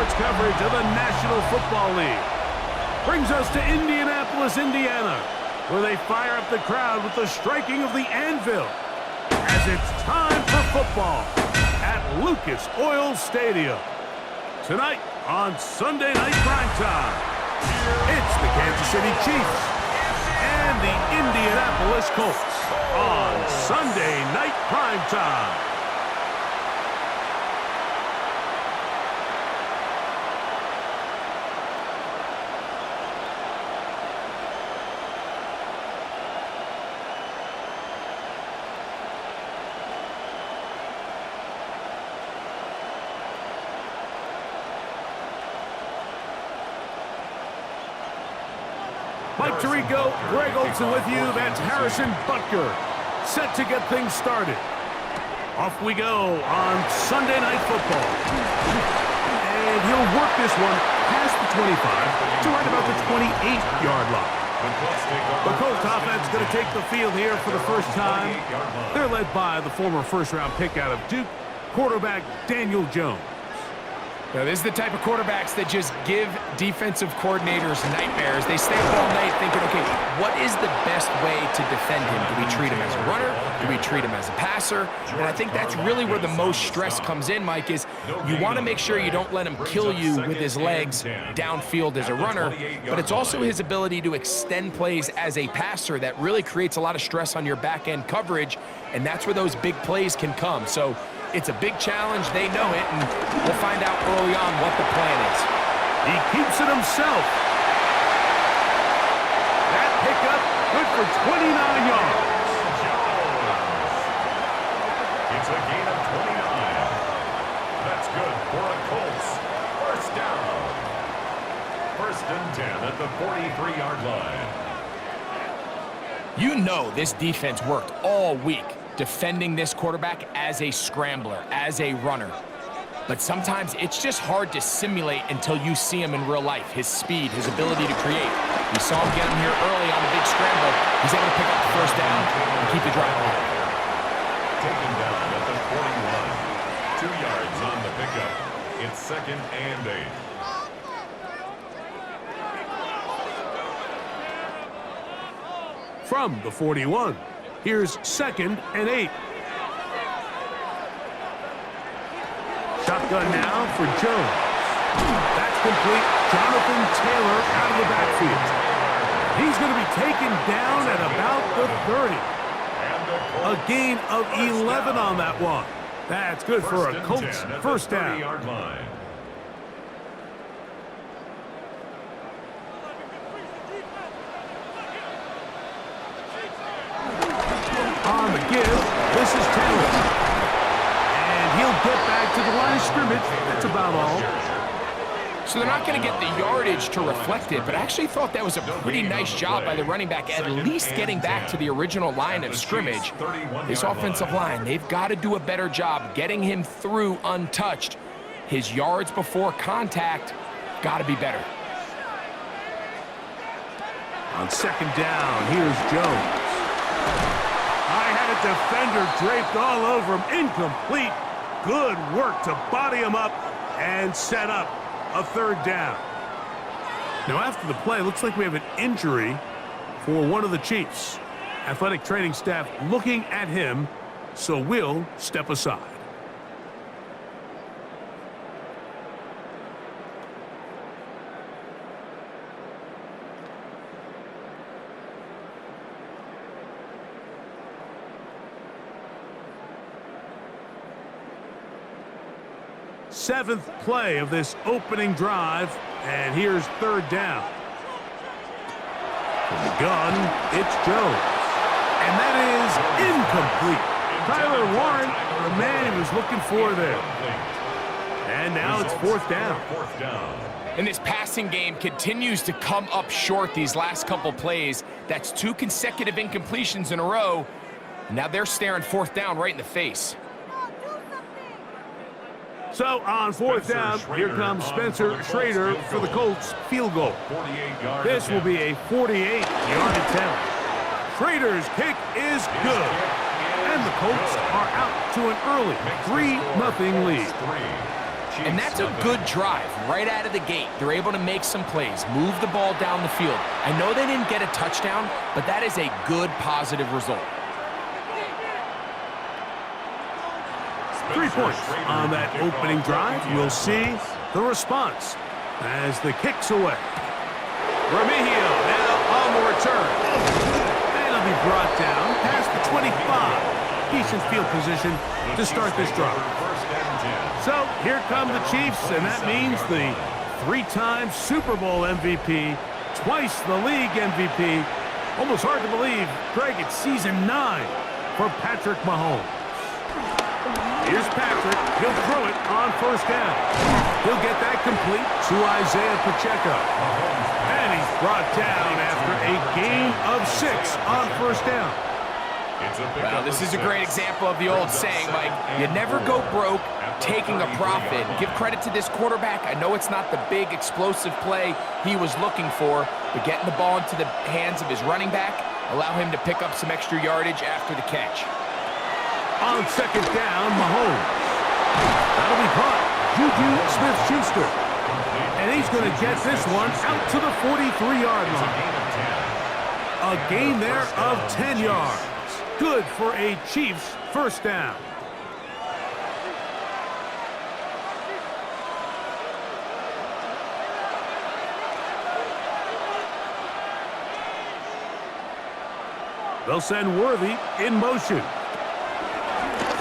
sports coverage of the National Football League. Brings us to Indianapolis, Indiana, where they fire up the crowd with the striking of the anvil as it's time for football at Lucas Oil Stadium. Tonight on Sunday Night Primetime, it's the Kansas City Chiefs and the Indianapolis Colts on Sunday Night Primetime. Mike Tirico, Greg Olson with you. That's Harrison Butker, set to get things started. Off we go on Sunday Night Football. And he'll work this one past the 25 to right about the 28-yard line. The Colts offense is going to take the field here for the first time. They're led by the former first-round pick out of Duke, quarterback Daniel Jones. Now, this is the type of quarterbacks that just give defensive coordinators nightmares. They stay up all night thinking, okay, what is the best way to defend him? Do we treat him as a runner? Do we treat him as a passer? And I think that's really where the most stress comes in, Mike, is you want to make sure you don't let him kill you with his legs downfield as a runner, but it's also his ability to extend plays as a passer that really creates a lot of stress on your back-end coverage, and that's where those big plays can come. So it's a big challenge. They know it, and we'll find out early on what the plan is. He keeps it himself. That pickup good for 29 yards. It's a gain of 29. That's good for a Colts. First down. First and 10 at the 43-yard line. You know this defense worked all week defending this quarterback as a scrambler, as a runner. But sometimes it's just hard to simulate until you see him in real life. His speed, his ability to create. We saw him get him here early on the big scramble. He's able to pick up the first down and keep the drive alive. Taken down at the 41. 2 yards on the pickup. It's 2nd and 8. From the 41. Here's 2nd and 8. Shotgun now for Jones. That's complete. Jonathan Taylor out of the backfield. He's going to be taken down at about the 30. A gain of 11 on that one. That's good for a Colts first down. On the give, this is Taylor. And he'll get back to the line of scrimmage. That's about all. So they're not going to get the yardage to reflect it, but I actually thought that was a pretty nice job by the running back, at least getting back to the original line of scrimmage. This offensive line, they've got to do a better job getting him through untouched. His yards before contact got to be better. On 2nd down, here's Jones. I had a defender draped all over him. Incomplete. Good work to body him up and set up a 3rd down. Now, after the play, looks like we have an injury for one of the Chiefs. Athletic training staff looking at him, so we'll step aside. Seventh play of this opening drive, and here's 3rd down. From the gun, it's Jones. And that is incomplete. Tyler Warren, the man he was looking for there. And now it's 4th down. And this passing game continues to come up short these last couple plays. That's 2 consecutive incompletions in a row. Now they're staring 4th down right in the face. So on 4th down, here comes Spencer Schrader for the Colts field goal. This will be a 48-yard attempt. Schrader's kick is good. And the Colts are out to an early 3-0 lead. And that's a good drive right out of the gate. They're able to make some plays, move the ball down the field. I know they didn't get a touchdown, but that is a good, positive result. 3 points on that opening drive. We'll see the response as the kick's away. Remigio now on the return. And he'll be brought down past the 25. Decent field position to start this drive. So here come the Chiefs, and that means the 3-time Super Bowl MVP, twice the league MVP. Almost hard to believe, Greg, it's season 9 for Patrick Mahomes. Here's Patrick. He'll throw it on first down. He'll get that complete to Isaiah Pacheco. And he's brought down after a gain of 6 on first down. Well, this is a great example of the old saying, Mike, you never go broke taking a profit. Give credit to this quarterback. I know it's not the big explosive play he was looking for, but getting the ball into the hands of his running back, allow him to pick up some extra yardage after the catch. On second down, Mahomes. That'll be caught. Juju Smith-Schuster. And he's going to get this one out to the 43-yard line. A gain there of 10 yards. Good for a Chiefs first down. They'll send Worthy in motion.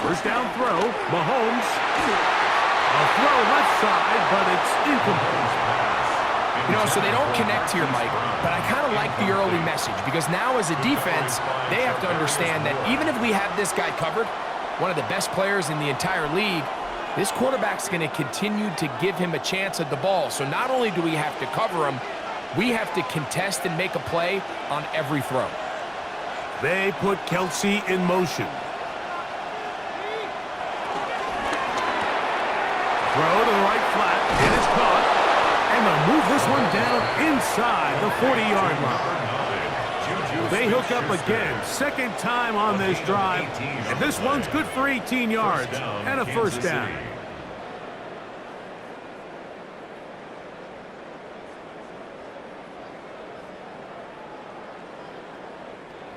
First down throw, Mahomes. A throw left side, but it's incomplete. You know, so they don't connect here, Mike, but I kind of like the early message because now as a defense, they have to understand that even if we have this guy covered, one of the best players in the entire league, this quarterback's going to continue to give him a chance at the ball. So not only do we have to cover him, we have to contest and make a play on every throw. They put Kelsey in motion. Throw to the right flat. It is caught. And they'll move this one down inside the 40-yard line. They hook up again. Second time on this drive. And this one's good for 18 yards and a first down.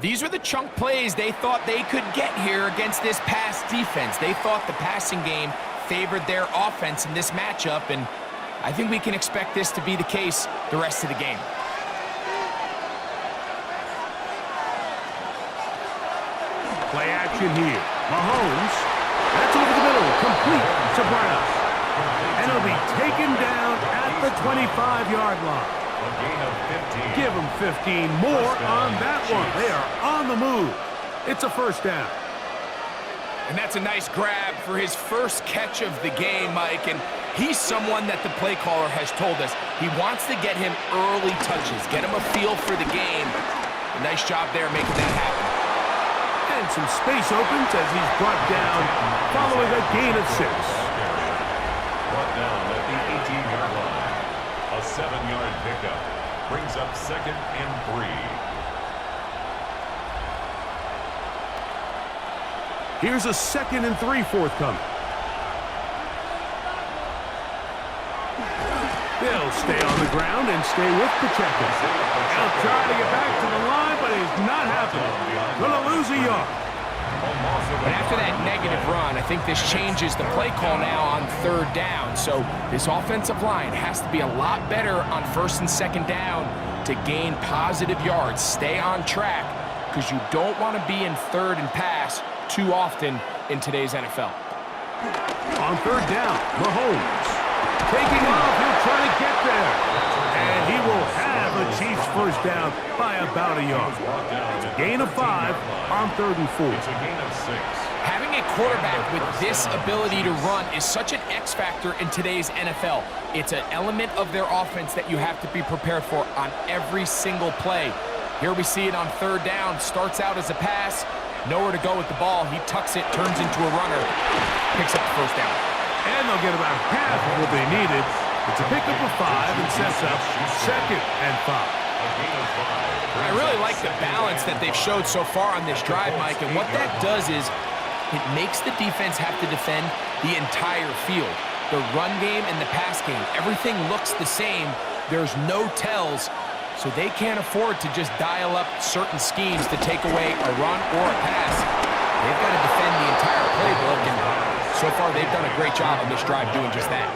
These are the chunk plays they thought they could get here against this pass defense. They thought the passing game favored their offense in this matchup, and I think we can expect this to be the case the rest of the game. Play action here. Mahomes. That's over the middle. Complete to Brown. And he'll be taken down at the 25-yard line. Give him 15 more on that one. They are on the move. It's a first down. And that's a nice grab for his first catch of the game, Mike. And he's someone that the play caller has told us he wants to get him early touches, get him a feel for the game. A nice job there making that happen. And some space opens as he's brought down following a gain of 6. Brought down at the 18-yard line. A 7-yard pickup brings up 2nd and 3. Here's a 2nd and 3 forthcoming. They'll stay on the ground and stay with Pacheco. They'll try to get back to the line, but it's not happening. Gonna lose a yard. But after that negative run, I think this changes the play call now on 3rd down. So this offensive line has to be a lot better on 1st and 2nd down to gain positive yards. Stay on track because you don't want to be in 3rd and pass too often in today's NFL. On 3rd down, Mahomes. Taking off, he'll try to get there. And he will have a Chiefs first down by about a yard. It's a gain of 5 on 3rd and 4. It's a gain of 6. Having a quarterback with this ability to run is such an X factor in today's NFL. It's an element of their offense that you have to be prepared for on every single play. Here we see it on 3rd down. Starts out as a pass. Nowhere to go with the ball. He tucks it, turns into a runner, picks up the first down. And they'll get about half of what they needed. It's a pickup of 5 and sets up 2nd and 5. I really like the balance that they've showed so far on this drive, Mike, and what that does is it makes the defense have to defend the entire field. The run game and the pass game, everything looks the same. There's no tells, so they can't afford to just dial up certain schemes to take away a run or a pass. They've got to defend the entire playbook, and so far they've done a great job on this drive doing just that.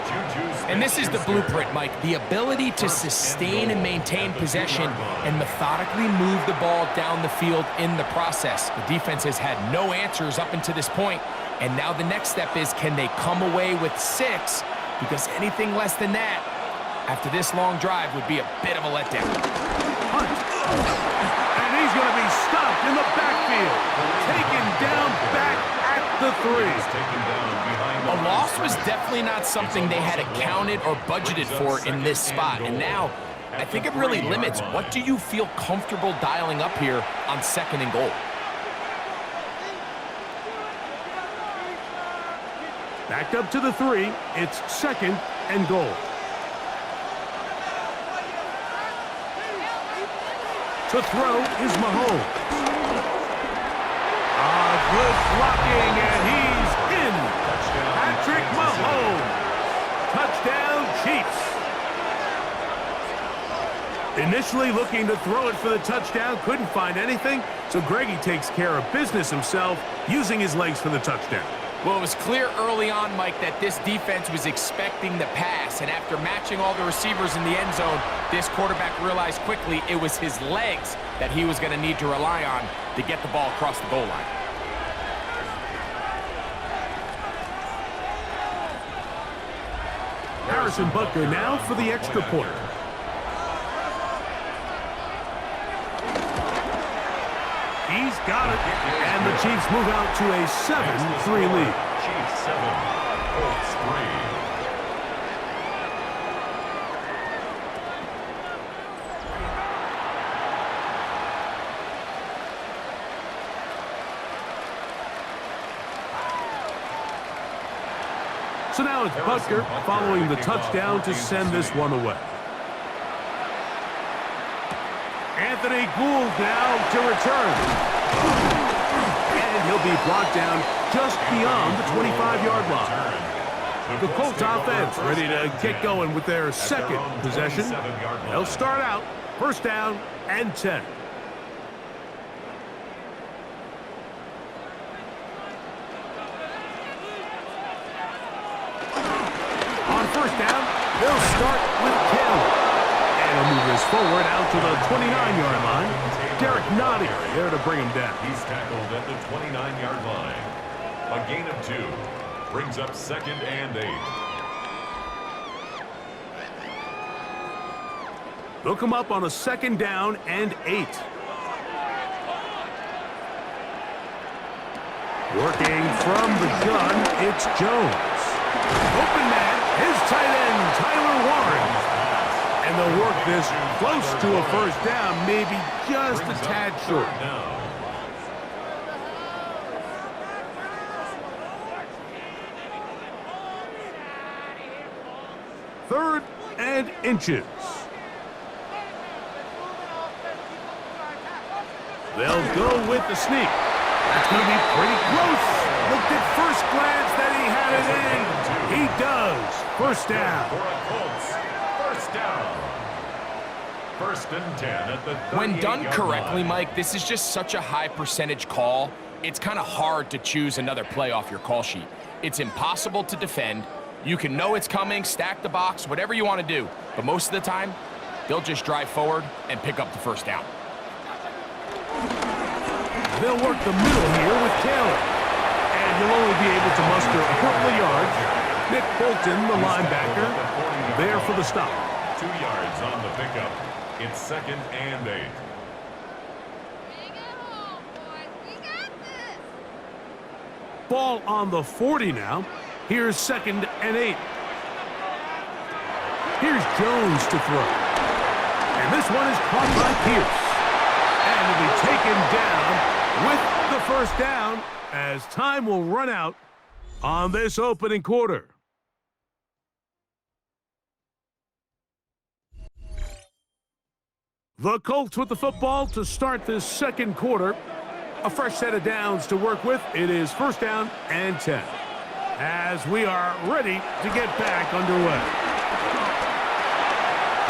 And this is the blueprint, Mike. The ability to sustain and maintain possession and methodically move the ball down the field in the process. The defense has had no answers up until this point, and now the next step is, can they come away with 6? Because anything less than that, after this long drive, would be a bit of a letdown. Hunt. And he's going to be stopped in the backfield. Taken down back at the 3. A loss was definitely not something they had accounted or budgeted for in this spot. And now, I think it really limits, what do you feel comfortable dialing up here on 2nd and goal? Backed up to the 3. It's 2nd and goal. To throw is Mahomes. Good blocking, and he's in. Patrick Mahomes. Touchdown, Chiefs. Initially looking to throw it for the touchdown, couldn't find anything, so Greggy takes care of business himself, using his legs for the touchdown. Well, it was clear early on, Mike, that this defense was expecting the pass, and after matching all the receivers in the end zone, this quarterback realized quickly it was his legs that he was going to need to rely on to get the ball across the goal line. Harrison Butker now for the extra point. He's got it, and the Chiefs move out to a 7-3 lead. Chiefs 7, Colts 3. So now it's Butker following the touchdown to send this one away. Anthony Gould now to return. And he'll be brought down just beyond the 25-yard line. The Colts offense ready to get going with their 2nd possession. They'll start out 1st down and 10. They'll start with Taylor. And he'll move this forward out to the 29-yard line. Derek Nottie there to bring him down. He's tackled at the 29-yard line. A gain of 2. Brings up 2nd and 8. They'll come up on a 2nd down and 8. Working from the gun, it's Jones. Open man, his tight end, Tyler Warren. And they'll work this close to a 1st down, maybe just a tad short. 3rd and inches. They'll go with the sneak. That's going to be pretty close. Looked at first glance that he had it in. He does. 1st down. First down. 1st and 10 at the 38-yard line. When done correctly, Mike, this is just such a high percentage call. It's kind of hard to choose another play off your call sheet. It's impossible to defend. You can know it's coming, stack the box, whatever you want to do. But most of the time, they'll just drive forward and pick up the 1st down. They'll work the middle here with Taylor. And you'll only be able to muster a couple of yards. Nick Bolton, the linebacker, there for the stop. 2 yards on the pickup. It's 2nd and 8. Ball on the 40 now. Here's 2nd and 8. Here's Jones to throw. And this one is caught by Pierce. And will be taken down with the 1st down as time will run out on this opening quarter. The Colts with the football to start this 2nd quarter. A fresh set of downs to work with. It is 1st down and 10. as we are ready to get back underway.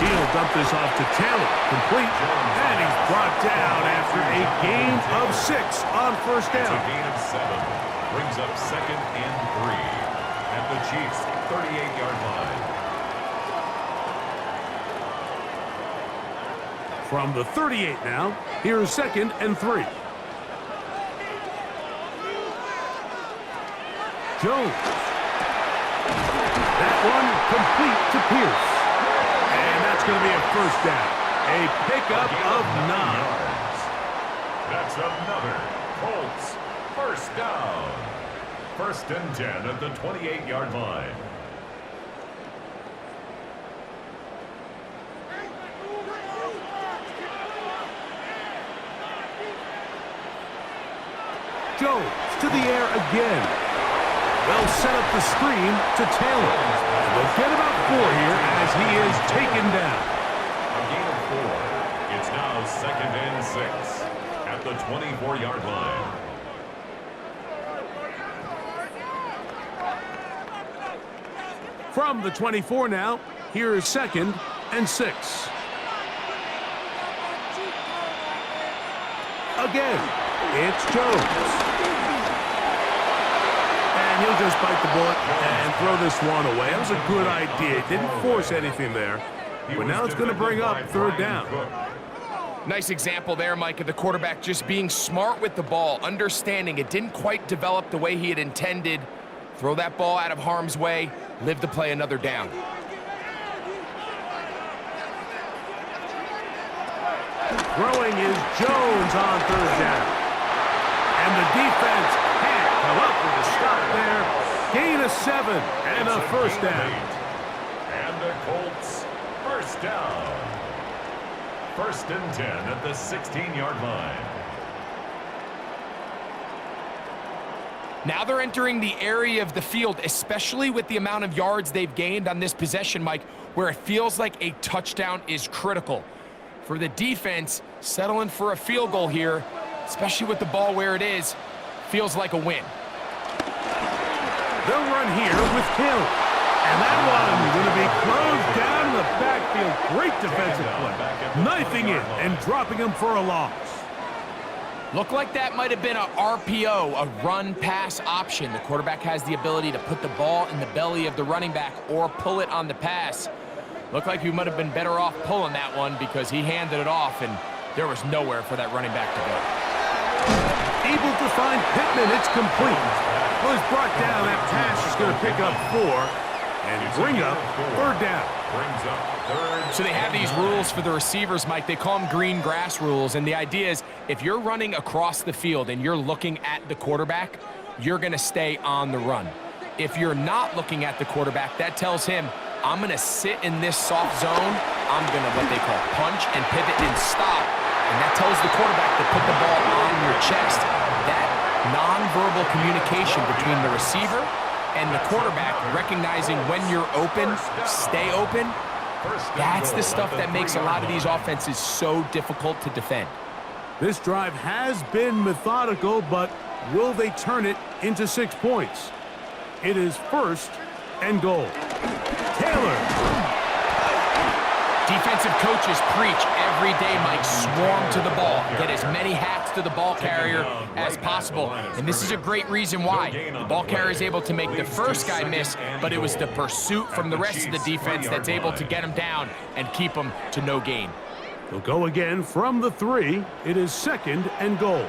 He'll dump this off to Taylor, complete, and he's brought down after a gain of 6 on first down. It's a gain of 7. Brings up 2nd and 3 at the Chiefs' 38-yard line. From the 38 now, here's 2nd and 3. Jones. That one complete to Pierce. And that's going to be a first down. A pickup of 9. That's another Colts first down. 1st and 10 at the 28-yard line. Jones to the air again. They'll set up the screen to Taylor. And they'll get about 4 here as he is taken down. A gain of 4. It's now 2nd and 6 at the 24-yard line. From the 24 now, here is 2nd and 6. Again, it's Jones. And he'll just bite the bullet and throw this one away. That was a good idea. Didn't force anything there. But now it's going to bring up 3rd down. Nice example there, Mike, of the quarterback just being smart with the ball, understanding it didn't quite develop the way he had intended. Throw that ball out of harm's way, live to play another down. Throwing is Jones on 3rd down. And the defense can't come up with a stop there. Gain of 7 and a first down. And the Colts first down. 1st and 10 at the 16-yard line. Now they're entering the area of the field, especially with the amount of yards they've gained on this possession, Mike, where it feels like a touchdown is critical. For the defense, settling for a field goal here, especially with the ball where it is, feels like a win. They'll run here with Taylor. And that one going to be closed down in the backfield. Great defensive play. Knifing it and dropping him for a loss. Looked like that might have been a RPO, a run-pass option. The quarterback has the ability to put the ball in the belly of the running back or pull it on the pass. Looked like he might have been better off pulling that one because he handed it off, and there was nowhere for that running back to go. Able to find Pittman. It's complete. Well, he's brought down. That pass is going to pick up 4 and bring up 3rd down. Brings up 3rd. So they have these rules for the receivers, Mike. They call them green grass rules, and the idea is if you're running across the field and you're looking at the quarterback, you're going to stay on the run. If you're not looking at the quarterback, that tells him, I'm going to sit in this soft zone. I'm going to what they call punch and pivot and stop, and that tells the quarterback to put the ball on your chest. That nonverbal communication between the receiver and the quarterback, recognizing when you're open, stay open, that's the stuff that makes a lot of these offenses so difficult to defend. This drive has been methodical, but will they turn it into 6 points? It is 1st and goal. Taylor. Defensive coaches preach every day, Mike, swarm to the ball. Get as many hats to the ball carrier as possible. And this is a great reason why. The ball carrier is able to make the first guy miss, but it was the pursuit from the rest of the defense that's able to get him down and keep him to no gain. They'll go again from the 3. It is 2nd and goal.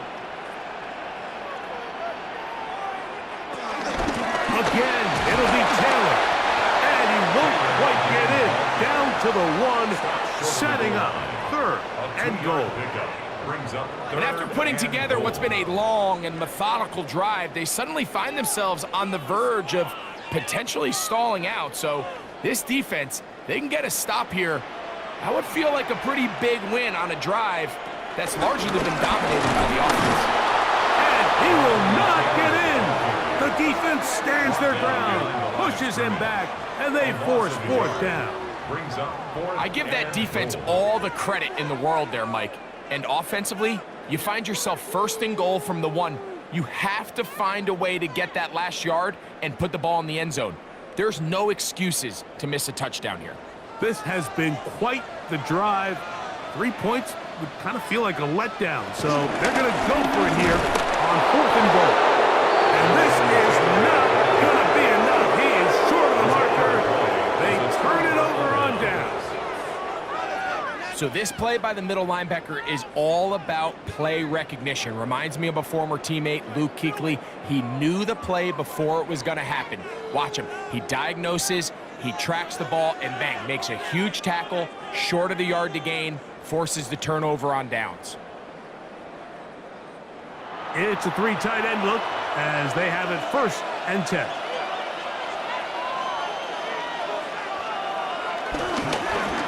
Again, it'll be Taylor. And he won't quite get in. Down to the 1, setting up 3rd and goal. And after putting together what's been a long and methodical drive, they suddenly find themselves on the verge of potentially stalling out. So this defense, they can get a stop here. That would feel like a pretty big win on a drive that's largely been dominated by the offense. And he will not get in. The defense stands their ground, pushes him back, and they force 4th down. I give that defense all the credit in the world there, Mike. And offensively, you find yourself 1st and goal from the 1. You have to find a way to get that last yard and put the ball in the end zone. There's no excuses to miss a touchdown here. This has been quite the drive. 3 points would kind of feel like a letdown, so they're going to go for it here on 4th and goal. And this is not going to be enough. He is short of the marker. They turn it over on downs. So this play by the middle linebacker is all about play recognition. Reminds me of a former teammate, Luke Kuechly. He knew the play before it was going to happen. Watch him. He diagnoses, he tracks the ball, and bang, makes a huge tackle, short of the yard to gain, forces the turnover on downs. It's a 3 tight end look as they have it 1st and 10.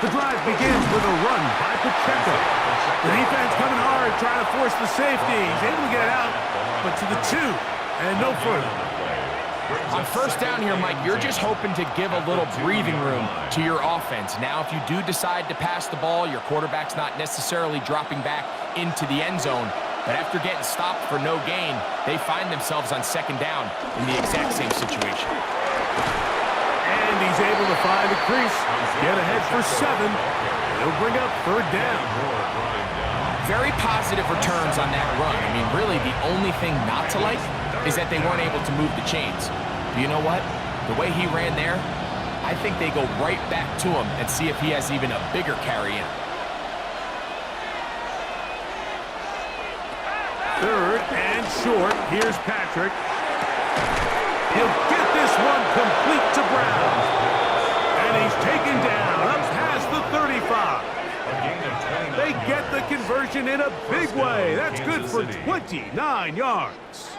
The drive begins with a run by Pacheco. The defense coming hard, trying to force the safety. He's able to get it out, but to the 2, and no further. On 1st down here, Mike, you're just hoping to give a little breathing room to your offense. Now, if you do decide to pass the ball, your quarterback's not necessarily dropping back into the end zone. But after getting stopped for no gain, they find themselves on 2nd down in the exact same situation. And he's able to find the crease, get ahead for 7. He'll bring up 3rd down. Very positive returns on that run. I mean, really, the only thing not to like is that they weren't able to move the chains. But you know what? The way he ran there, I think they go right back to him and see if he has even a bigger carry in. 3rd and short. Here's Patrick. He'll get this one complete to Brown. And he's taken down up past the 35. They get the conversion in a big way. That's good for 29 yards.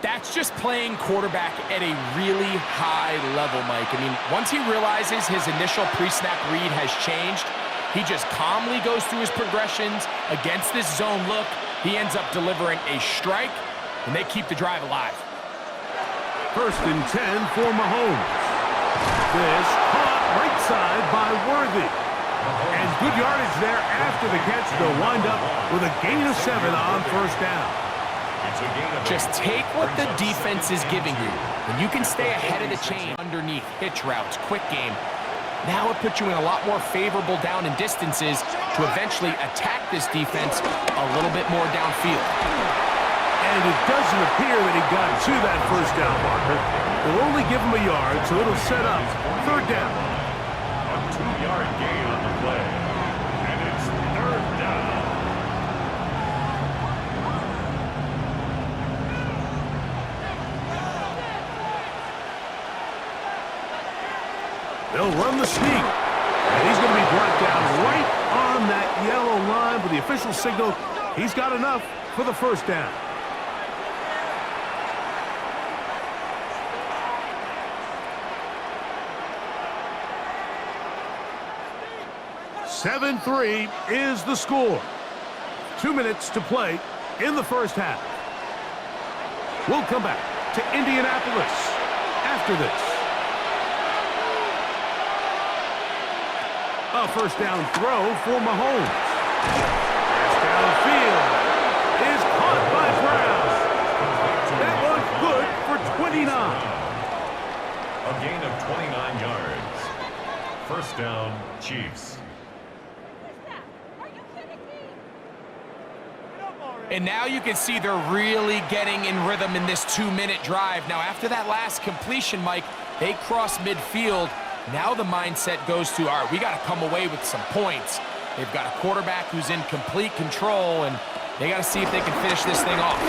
That's just playing quarterback at a really high level, Mike. I mean, once he realizes his initial pre-snap read has changed, he just calmly goes through his progressions against this zone look. He ends up delivering a strike, and they keep the drive alive. 1st and 10 for Mahomes. This caught right side by Worthy. And good yardage there after the catch. They'll wind up with a gain of 7 on 1st down. Just take what the defense is giving you. When you can stay ahead of the chain underneath, hitch routes, quick game, now it puts you in a lot more favorable down and distances to eventually attack this defense a little bit more downfield. And it doesn't appear that he got to that 1st down marker. They'll only give him a yard, so it'll set up 3rd down. A 2-yard gain on the play. And it's 3rd down. They'll run the sneak. And he's going to be brought down right on that yellow line with the official signal. He's got enough for the 1st down. (7-3) is the score. 2 minutes to play in the 1st half. We'll come back to Indianapolis after this. A 1st down throw for Mahomes. Pass downfield is caught by Brown. That one's good for 29. A gain of 29 yards. 1st down, Chiefs. And now you can see they're really getting in rhythm in this 2-minute drive. Now, after that last completion, Mike, they cross midfield. Now the mindset goes to, all right, we got to come away with some points. They've got a quarterback who's in complete control, and they got to see if they can finish this thing off.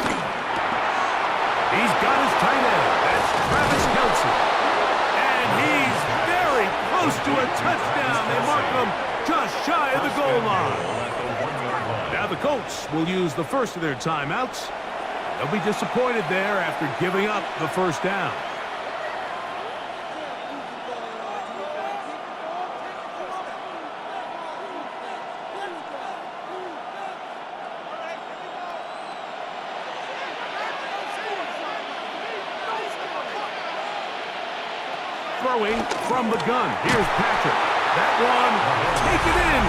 He's got his tight end. That's Travis Kelce. And he's very close to a touchdown. They mark him just shy of the goal line. Now the Colts will use the first of their timeouts. They'll be disappointed there after giving up the 1st down. throwing from the gun. Here's Patrick. That one, take it in.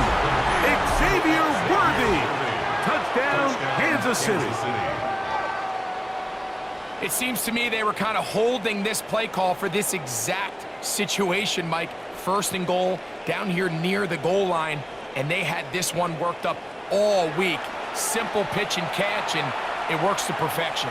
Xavier Worthy. Touchdown, Kansas City. It seems to me they were kind of holding this play call for this exact situation, Mike. First and goal, down here near the goal line, and they had this one worked up all week. Simple pitch and catch, and it works to perfection.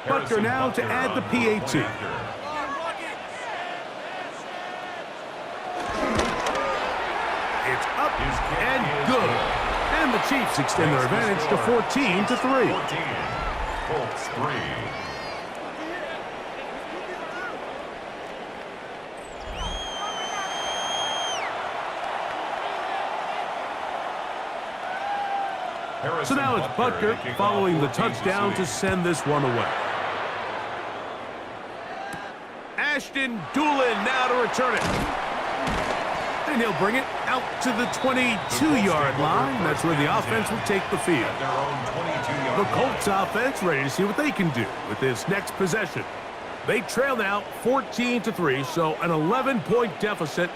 Butker now to add the PAT. It's up and good. And the Chiefs extend their advantage to 14-3. Colts 3. So now it's Butker following the touchdown to send this one away. Ashton Doolin now to return it. And he'll bring it out to the 22-yard line. That's where the offense will take the field. The Colts offense ready to see what they can do with this next possession. They trail now 14-3, so an 11-point deficit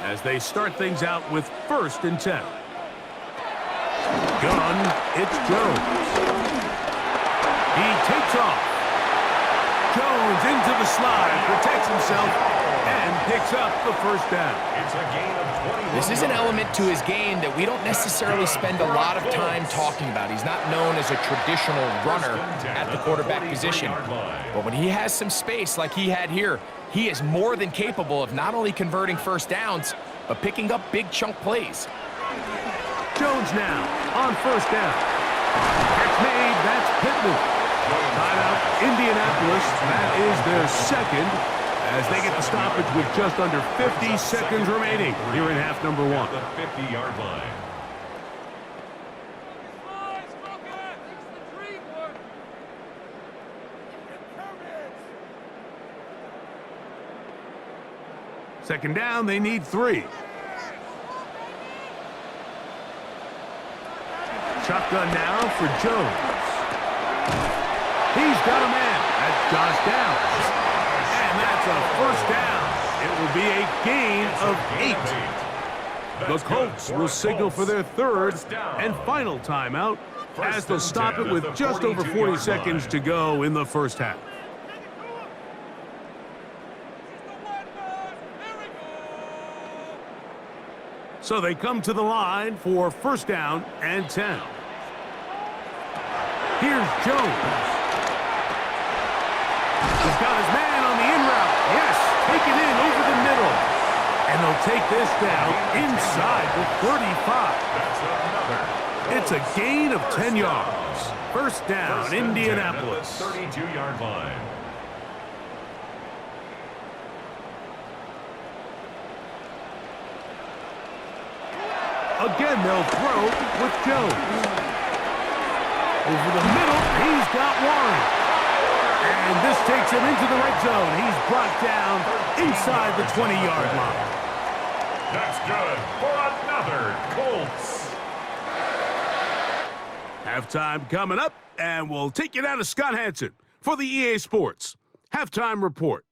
as they start things out with 1st and 10. Gun, it's Jones. He takes off. Jones into the slide, protects himself, and picks up the 1st down. It's a gain of 21. This is an element to his game that we don't necessarily spend a lot of time talking about. He's not known as a traditional runner at the quarterback position. But when he has some space like he had here, he is more than capable of not only converting 1st downs, but picking up big chunk plays. Jones now on 1st down. Catch made, that's Pittman. Timeout, Indianapolis. That is their 2nd as they get the stoppage with just under 50 seconds remaining here in half number 1. The 50-yard line. Second down, they need 3. Shotgun now for Jones. He's got a man. That's Josh Downs. And that's a 1st down. It will be a gain of 8. The Colts will signal for their 3rd and final timeout as they'll stop it with just over 40 seconds to go in the 1st half. So they come to the line for 1st down and 10. Here's Jones. He's got his man on the in route. Yes, take it in over the middle. And they'll take this down inside the 35. It's a gain of 10 yards. 1st down, Indianapolis. 32-yard line. Again, they'll throw with Jones. Over the middle, he's got one. And this takes him into the red zone. He's brought down inside the 20-yard line. That's good for another Colts. Halftime coming up, and we'll take you down to Scott Hansen for the EA Sports Halftime Report.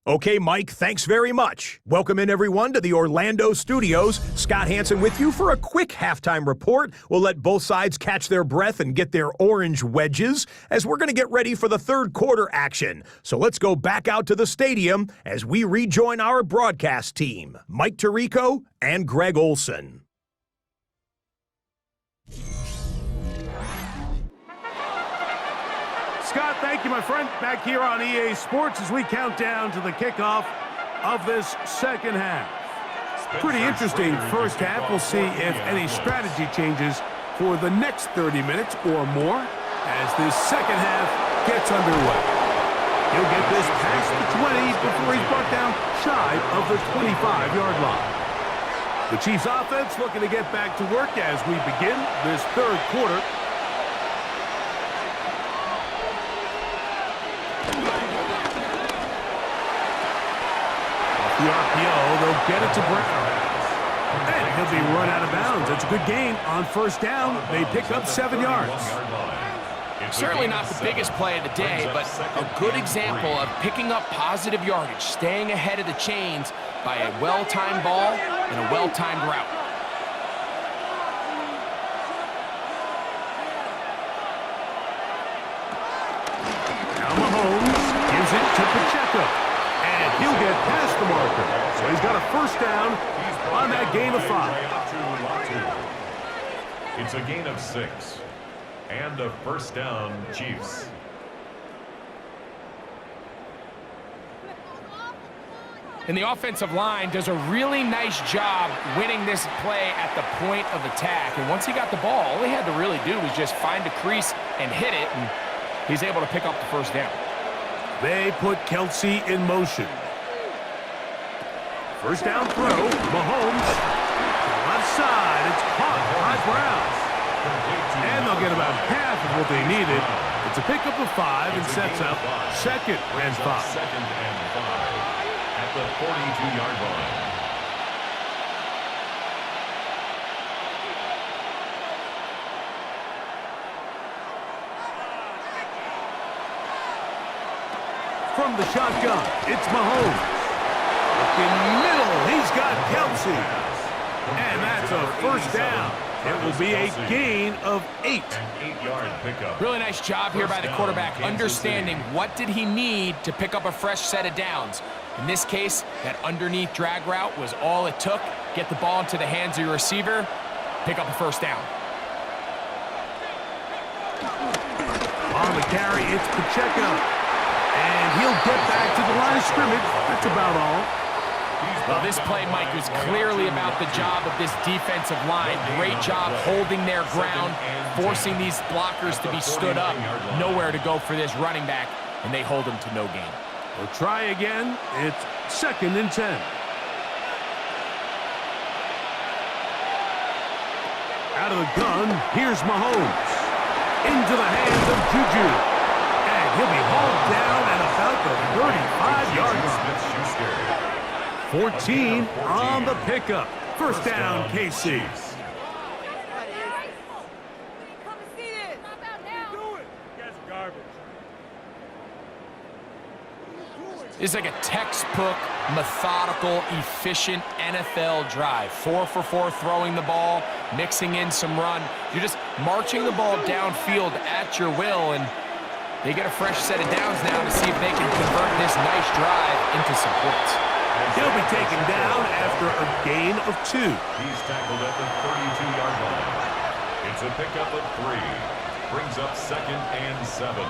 Okay, Mike, thanks very much. Welcome in, everyone, to the Orlando studios. Scott Hansen with you for a quick halftime report. We'll let both sides catch their breath and get their orange wedges as we're going to get ready for the 3rd quarter action. So let's go back out to the stadium as we rejoin our broadcast team, Mike Tirico and Greg Olson. Scott, thank you, my friend. Back here on EA Sports as we count down to the kickoff of this 2nd half. Pretty interesting 1st half. We'll see if any strategy changes for the next 30 minutes or more as this 2nd half gets underway. He'll get this past the 20 before he's brought down shy of the 25-yard line. The Chiefs offense looking to get back to work as we begin this 3rd quarter. The RPO, they'll get it to Brown. And he'll be run out of bounds. It's a good gain on first down. They pick up 7 yards. Certainly not the biggest play of the day, but a good example of picking up positive yardage, staying ahead of the chains by a well-timed ball and a well-timed route. Now Mahomes gives it to Pacheco. And he'll get past the marker. So he's got a first down on that gain of 5. It's a gain of 6. And a first down, Chiefs. And the offensive line does a really nice job winning this play at the point of attack. And once he got the ball, all he had to really do was just find a crease and hit it, and he's able to pick up the first down. They put Kelsey in motion. First down throw, Mahomes. Left side, it's caught by Browns. And they'll get about half of what they needed. It's a pickup of 5 and sets up 2nd and 5. 2nd and 5 at the 42-yard line. From the shotgun, it's Mahomes. Looking middle, he's got Kelsey. And that's a first down. It will be a gain of 8. An 8-yard pickup. Really nice job here by the quarterback, understanding what did he need to pick up a fresh set of downs. In this case, that underneath drag route was all it took. Get the ball into the hands of your receiver, pick up a first down. On the carry, it's Pacheco. And he'll get back to the line of scrimmage. That's about all. Well, this play, Mike, was clearly about the job of this defensive line. Great job holding their ground, forcing these blockers to be stood up. Nowhere to go for this running back, and they hold him to no gain. We'll try again. It's 2nd and 10. Out of the gun, here's Mahomes. Into the hands of Juju. And he'll be hauled down at about the 35-yard line. 14 on the pickup. First down, KC. It's like a textbook, methodical, efficient NFL drive. 4 for 4 throwing the ball, mixing in some run. You're just marching the ball downfield at your will, and they get a fresh set of downs now to see if they can convert this nice drive into some points. He'll be taken down after a gain of 2. He's tackled at the 32-yard line. It's a pickup of 3. Brings up 2nd and 7.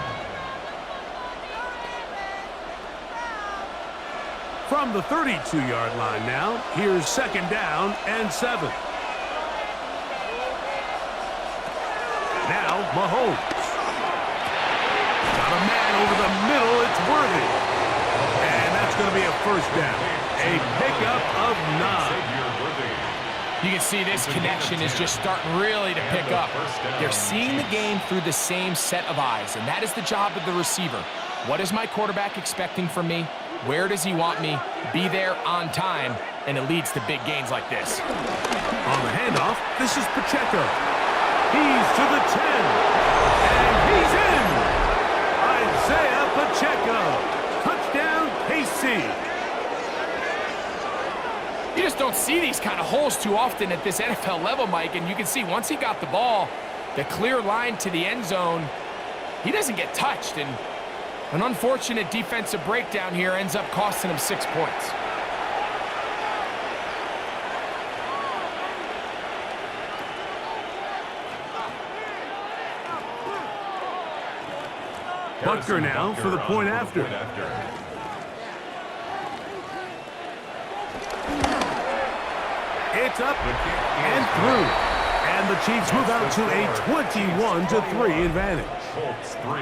From the 32-yard line now, here's 2nd down and 7. Now, Mahomes. Got a man over the middle, it's Worthy. And that's going to be a first down. A pickup of 9. You can see this connection is just starting really to pick up. They're seeing the game through the same set of eyes, and that is the job of the receiver. What is my quarterback expecting from me? Where does he want me? Be there on time, and it leads to big gains like this. On the handoff, this is Pacheco. He's to the 10, and he's in! Isaiah Pacheco. Touchdown, KC. You just don't see these kind of holes too often at this NFL level, Mike, and you can see once he got the ball, the clear line to the end zone, he doesn't get touched, and an unfortunate defensive breakdown here ends up costing him 6 points. Butker now for the point after. It's up and through. And the Chiefs move out to a 21-3 advantage. Colts 3.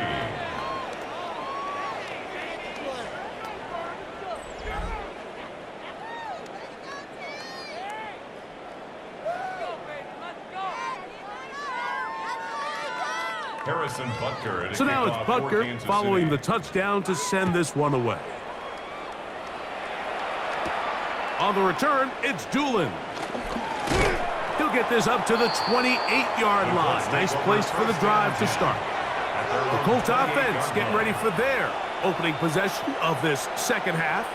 Harrison Butker. So now it's Butker following the touchdown to send this one away. On the return, it's Doolin. They'll get this up to the 28-yard line. Nice place for the drive to start. The Colts offense getting ready for their opening possession of this second half.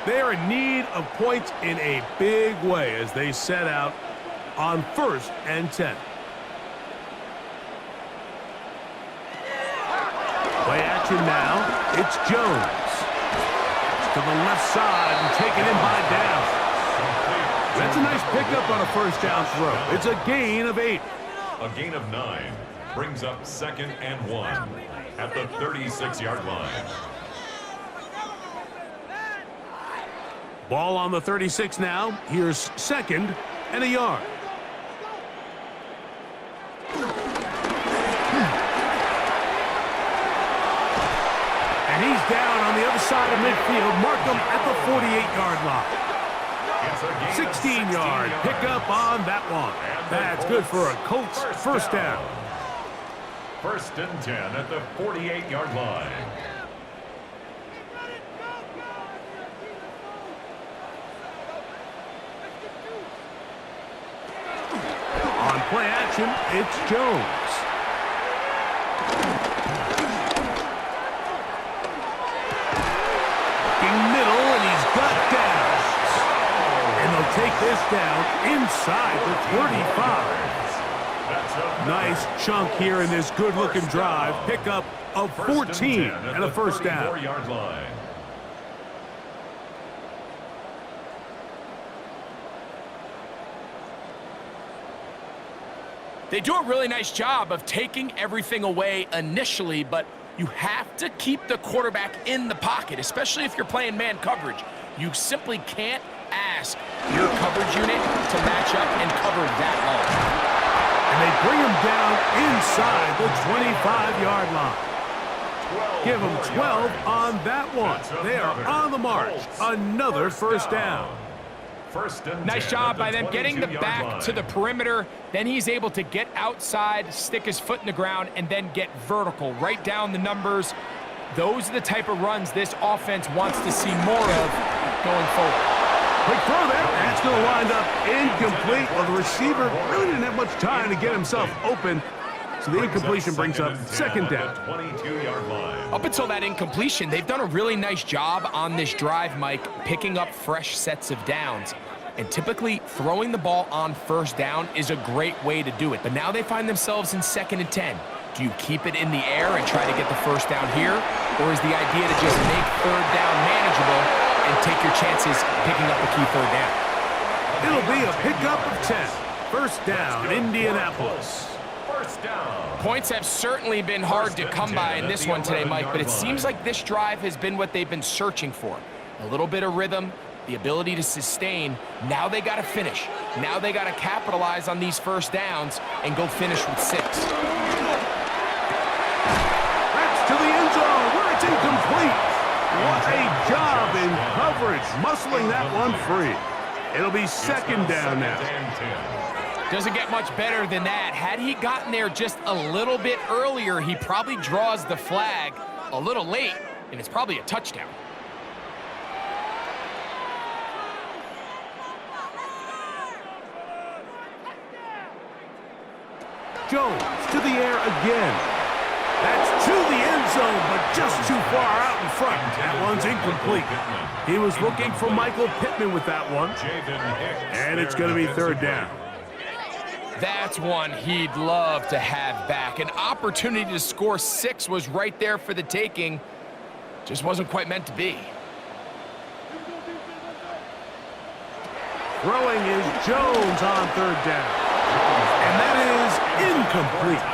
They are in need of points in a big way as they set out on 1st and 10. Play action now. It's Jones. To the left side and taken in by Downs. That's a nice pickup on a first down throw. It's a gain of 8. A gain of 9 brings up 2nd and 1 at the 36-yard line. Ball on the 36 now. Here's 2nd and a yard. And he's down on the other side of midfield. Mark him at the 48-yard line. 16-yard pickup on that one. That's good for a Colts first down. 1st and 10 at the 48-yard line. On play action, it's Jones. Middle, and he's got Downs. And they'll take this down inside the 35. Nice chunk here in this good-looking drive. Pickup of 14 and a first down. They do a really nice job of taking everything away initially, but you have to keep the quarterback in the pocket, especially if you're playing man coverage. You simply can't ask your coverage unit to match up and cover that long. And they bring him down inside the 25-yard line. Give him 12 on that one. They are on the march. Another first down. Nice job by them getting the back to the perimeter. Then he's able to get outside, stick his foot in the ground, and then get vertical. Right down the numbers. Those are the type of runs this offense wants to see more of going forward. Quick throw there. That's going to wind up incomplete. Well, the receiver really didn't have much time to get himself open. So the incompletion brings up 2nd down. Up until that incompletion, they've done a really nice job on this drive, Mike, picking up fresh sets of downs. And typically, throwing the ball on 1st down is a great way to do it. But now they find themselves in 2nd and 10. Do you keep it in the air and try to get the first down here? Or is the idea to just make 3rd down manageable and take your chances picking up a key 3rd down? It'll be a pickup of 10. First down, Indianapolis. Points have certainly been hard to come by in this one today, Mike, but it seems like this drive has been what they've been searching for. A little bit of rhythm, the ability to sustain. Now they got to finish. Now they got to capitalize on these first downs and go finish with 6. That's to the end zone where it's incomplete. What a job in coverage, muscling that one free. It'll be 2nd down now. Doesn't get much better than that. Had he gotten there just a little bit earlier, he probably draws the flag a little late, and it's probably a touchdown. Jones to the air again. That's to the end zone, but just too far out in front. That one's incomplete. He was looking for Michael Pittman with that one. And it's going to be 3rd down. That's one he'd love to have back. An opportunity to score 6 was right there for the taking. Just wasn't quite meant to be. Throwing is Jones on 3rd down. And that is incomplete.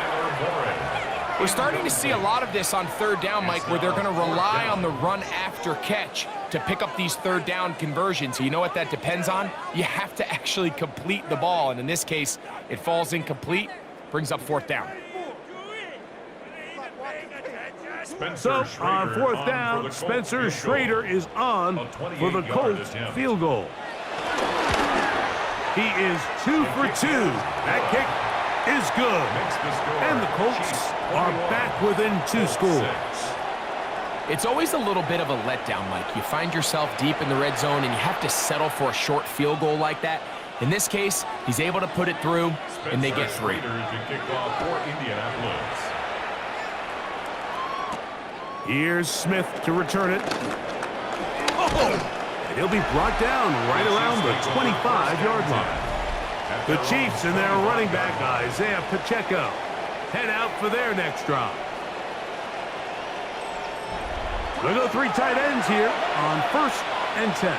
We're starting to see a lot of this on 3rd down, Mike, where they're going to rely on the run after catch to pick up these 3rd down conversions. You know what that depends on? You have to actually complete the ball, and in this case, it falls incomplete, brings up 4th down. So on 4th down, Spencer Schrader is on for the Colts field goal. He is 2 for 2. That kick is good. And the Colts are back within 2 scores. It's always a little bit of a letdown, Mike. You find yourself deep in the red zone and you have to settle for a short field goal like that. In this case, he's able to put it through, and they get 3. To kick off for Indianapolis. Here's Smith to return it. And he'll be brought down right around the 25-yard line. The Chiefs and their running back, Isaiah Pacheco, head out for their next drive. We'll go 3 tight ends here on 1st and 10.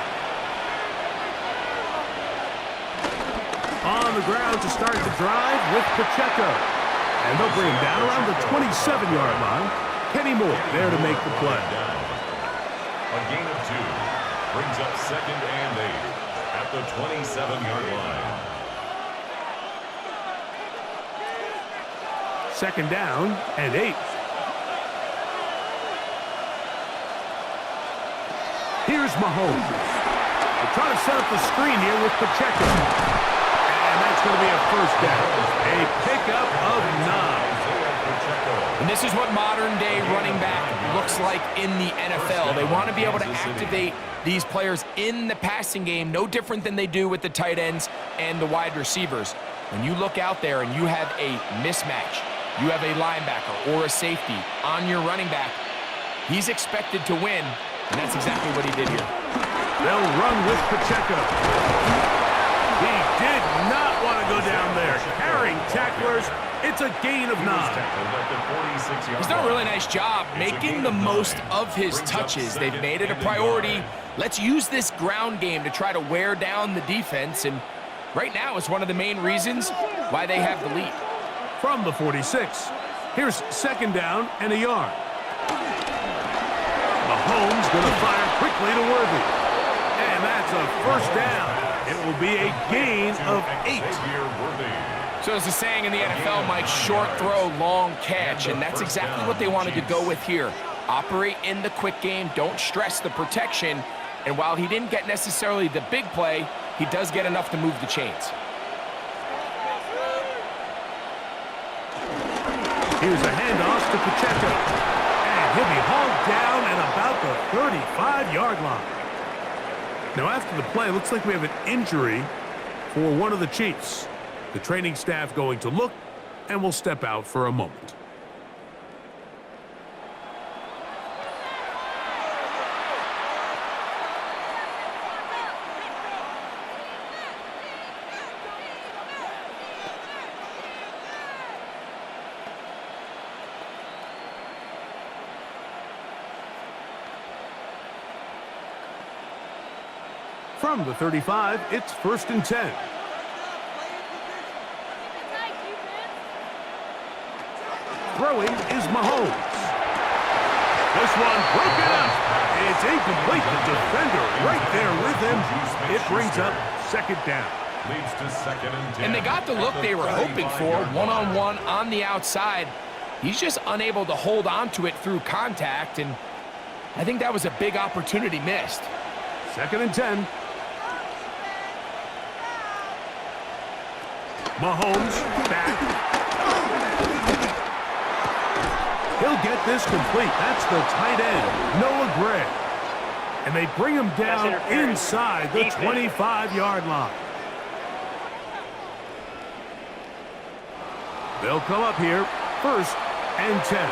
On the ground to start the drive with Pacheco. And they'll bring him down around the 27-yard line. Kenny Moore there to make the play. A gain of 2 brings up 2nd and 8 at the 27-yard line. 2nd down and 8. Here's Mahomes. They're trying to set up the screen here with Pacheco. And that's going to be a 1st down. A pickup of 9. And this is what modern-day running back looks like in the NFL. They want to be able to activate these players in the passing game, no different than they do with the tight ends and the wide receivers. When you look out there and you have a mismatch, you have a linebacker or a safety on your running back, he's expected to win, and that's exactly what he did here. They'll run with Pacheco. He did not want to go down there. Carrying tacklers, it's a gain of 9. He's done a really nice job making the most of his touches. They've made it a priority. Let's use this ground game to try to wear down the defense, and right now it's one of the main reasons why they have the lead. From the 46, here's 2nd down and a yard. Mahomes going to fire quickly to Worthy. And that's a 1st down. It will be a gain of 8. So there's a saying in the NFL, Mike, short throw, long catch, and that's exactly what they wanted to go with here. Operate in the quick game, don't stress the protection, and while he didn't get necessarily the big play, he does get enough to move the chains. Here's a handoff to Pacheco. And he'll be hauled down at about the 35-yard line. Now, after the play, it looks like we have an injury for one of the Chiefs. The training staff going to look, and we'll step out for a moment. From the 35, it's 1st and 10. Throwing is Mahomes. This one broken up. It's incomplete. The defender right there with him. It brings up 2nd down. Leads to 2nd and 10. And they got the look they were hoping for, one-on-one on the outside. He's just unable to hold on to it through contact, and I think that was a big opportunity missed. 2nd and 10. Mahomes back. He'll get this complete. That's the tight end, Noah Gray. And they bring him down inside the 25-yard line. They'll come up here, 1st and 10.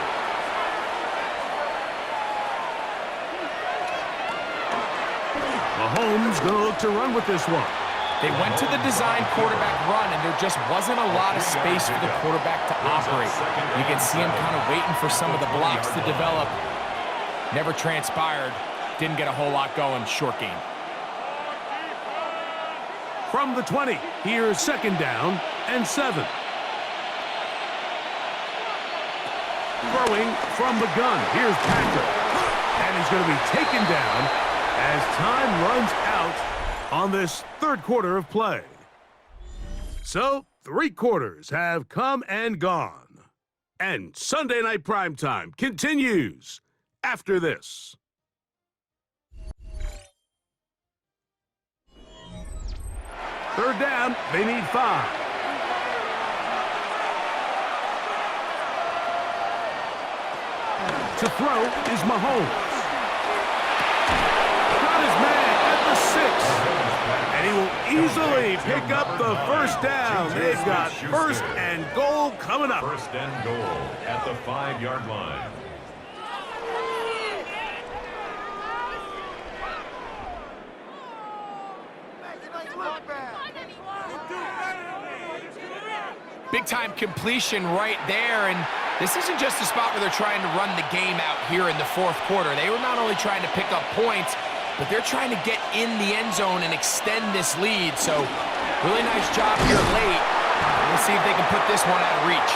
Mahomes going to look to run with this one. They went to the design quarterback run, and there just wasn't a lot of space for the quarterback to operate. You can see him kind of waiting for some of the blocks to develop. Never transpired. Didn't get a whole lot going. Short game. From the 20, here's 2nd down and 7. Throwing from the gun. Here's Patrick. And he's going to be taken down as time runs out on this 3rd quarter of play. So, 3 quarters have come and gone. And Sunday Night Primetime continues after this. Third down, they need 5. To throw is Mahomes. Got his man at the 6. And he will easily they pick up the first down. They've got first and goal coming up. First and goal at the 5-yard line. Big-time completion right there, and this isn't just a spot where they're trying to run the game out here in the fourth quarter. They were not only trying to pick up points, but they're trying to get in the end zone and extend this lead. So, really nice job here late. Let's see if they can put this one out of reach.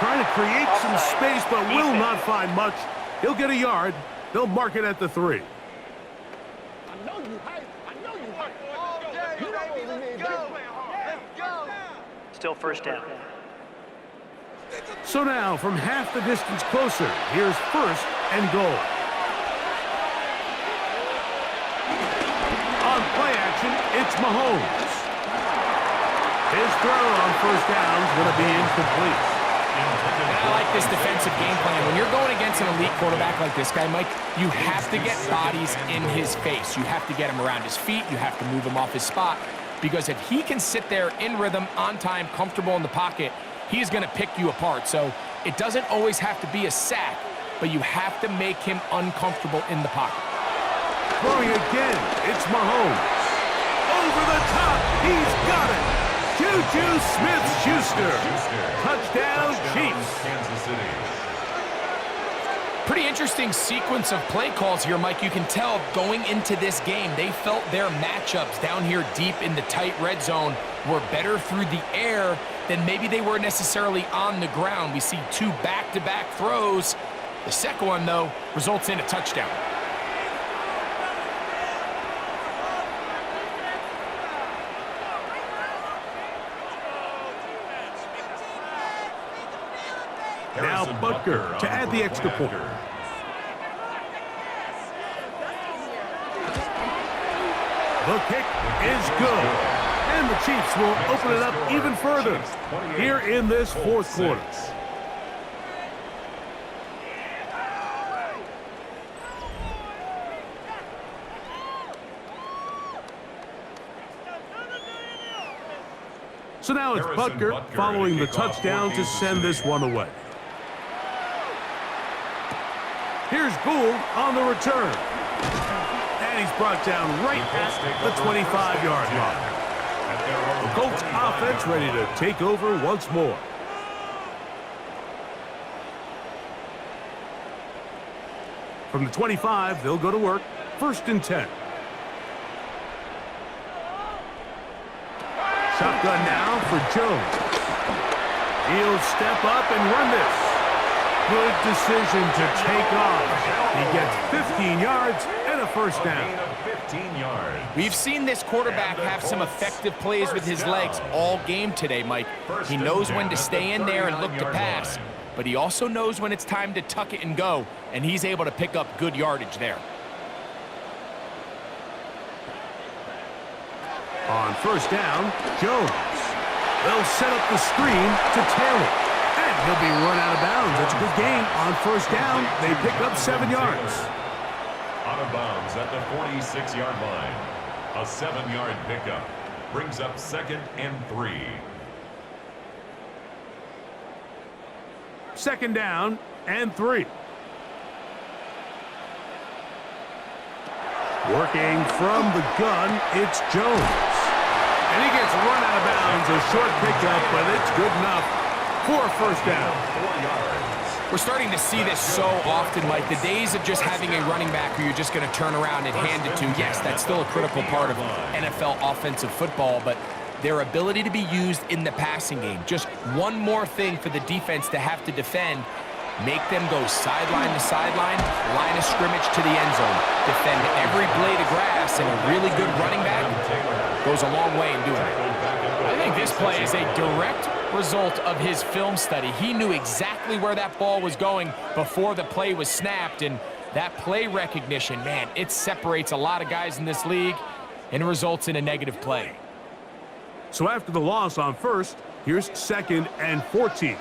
Trying to create some space, but will not find much. He'll get a yard. They'll mark it at the 3. Still first down. So now, from half the distance closer, here's first and goal. On play action, it's Mahomes. His throw on first down is going to be incomplete. And I like this defensive game plan. When you're going against an elite quarterback like this guy, Mike, you have to get bodies in his face. You have to get him around his feet. You have to move him off his spot. Because if he can sit there in rhythm, on time, comfortable in the pocket, he's going to pick you apart. So it doesn't always have to be a sack, but you have to make him uncomfortable in the pocket. Throwing again, it's Mahomes. Over the top, he's got it. Juju Smith-Schuster. Touchdown, Chiefs. Kansas City. Pretty interesting sequence of play calls here, Mike. You can tell going into this game, they felt their matchups down here deep in the tight red zone were better through the air than maybe they were necessarily on the ground. We see 2 back-to-back throws. The second one, though, results in a touchdown. Now Butker to add the extra point. The kick is good. And the Chiefs will open it up even further here in this fourth quarter. So now it's Butker following the touchdown to send this one away. Here's Gould on the return. And he's brought down right at the 25-yard line. The Colts offense ready to take over once more. From the 25, they'll go to work. First and 10. Shotgun now for Jones. He'll step up and run this. Good decision to take off. He gets 15 yards and a first down. 15 yards. We've seen this quarterback have some effective plays with his legs all game today, Mike. He knows when to stay in there and look to pass, but he also knows when it's time to tuck it and go, and he's able to pick up good yardage there. On first down, Jones. They'll set up the screen to Taylor. And he'll be run out of bounds. That's a good gain. On first down, they pick up 7 yards. Out of bounds at the 46-yard line. A 7-yard pickup. Brings up 2nd and 3. Second down and 3. Working from the gun, it's Jones. And he gets run out of bounds. A short pickup, but it's good enough for a first down. 4 yards. We're starting to see this so often, Mike. The days of just having a running back who you're just going to turn around and hand it to, yes, that's still a critical part of NFL offensive football, but their ability to be used in the passing game, just one more thing for the defense to have to defend, make them go sideline to sideline, line of scrimmage to the end zone, defend every blade of grass, and a really good running back goes a long way in doing it. I think this play is a direct result of his film study. He knew exactly where that ball was going before the play was snapped, and that play recognition, man, it separates a lot of guys in this league and results in a negative play. So after the loss on first, here's 2nd and 14.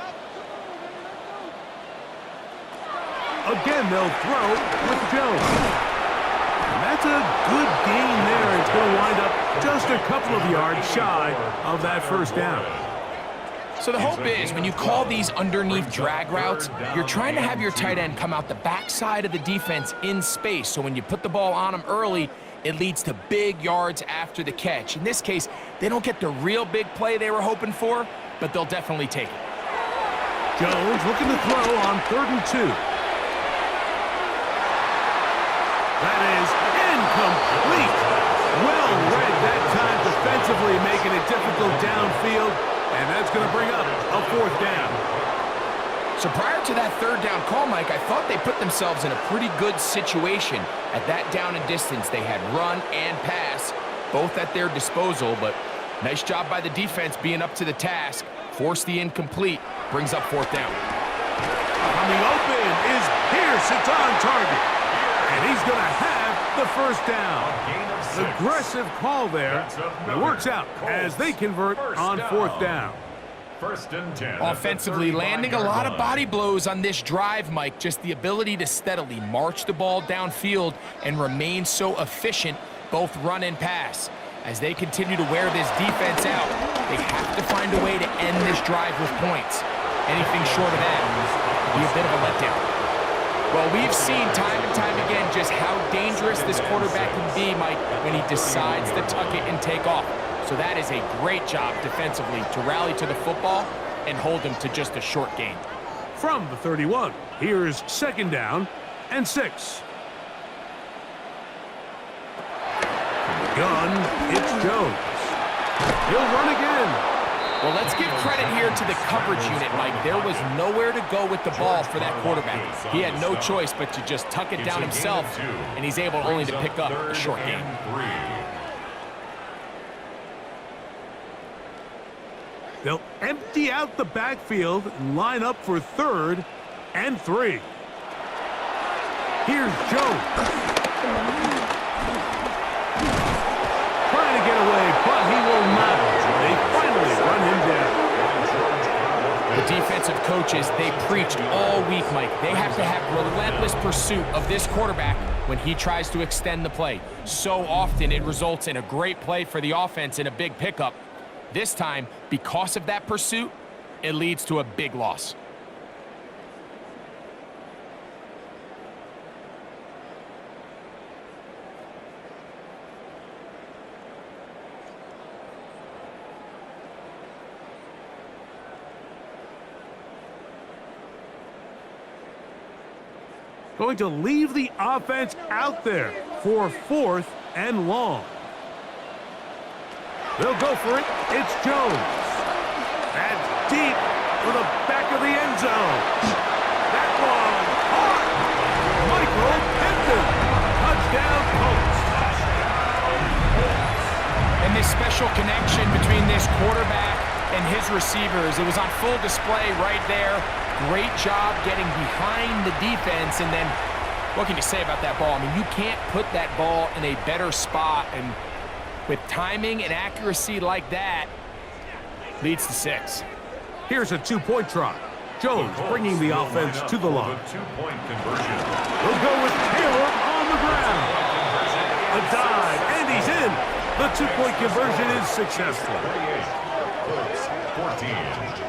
Again, they'll throw with Jones. And that's a good gain there. It's going to wind up just just a couple of yards shy of that first down. So the hope is when you call these underneath drag routes, you're trying to have your tight end come out the backside of the defense in space. So when you put the ball on him early, it leads to big yards after the catch. In this case, they don't get the real big play they were hoping for, but they'll definitely take it. Jones looking to throw on 3rd and 2. That is incomplete. Well read that time defensively, making it difficult downfield, and that's going to bring up a 4th down. So prior to that 3rd down call, Mike, I thought they put themselves in a pretty good situation. At that down and distance, they had run and pass, both at their disposal, but nice job by the defense being up to the task. Force the incomplete, brings up 4th down. Coming open is Pierce. It's on target. And he's going to have the 1st down. Aggressive call there. It works out as they convert on 4th down. 1st and 10. Offensively landing a lot of body blows on this drive, Mike. Just the ability to steadily march the ball downfield and remain so efficient, both run and pass. As they continue to wear this defense out, they have to find a way to end this drive with points. Anything short of that will be a bit of a letdown. Well, we've seen time and time again just how dangerous this quarterback can be, Mike, when he decides to tuck it and take off. So that is a great job defensively to rally to the football and hold him to just a short gain. From the 31, here's 2nd down and 6. Gun, it's Jones. He'll run again. Well, let's give credit here to the coverage unit, Mike. There was nowhere to go with the ball for that quarterback. He had no choice but to just tuck it down himself, and he's able only to pick up a short gain. They'll empty out the backfield and line up for 3rd and 3. Here's Jones. Trying to get away, but he will not. They finally run him down. The defensive coaches, they preached all week, Mike. They have to have relentless pursuit of this quarterback when he tries to extend the play. So often it results in a great play for the offense and a big pickup. This time, because of that pursuit, it leads to a big loss. Going to leave the offense out there for 4th and long. They'll go for it. It's Jones. That's deep to the back of the end zone. That one caught. Michael Pittman. Touchdown, Colts. And this special connection between this quarterback and his receivers, it was on full display right there. Great job getting behind the defense, and then what can you say about that ball? I mean, you can't put that ball in a better spot, and with timing and accuracy like that, leads to 6. Here's a 2-point try. Jones bringing the offense to the line. 2-point conversion. We'll go with Taylor on the ground. A dive, and he's in. The 2-point conversion is successful. 38. Colts 14.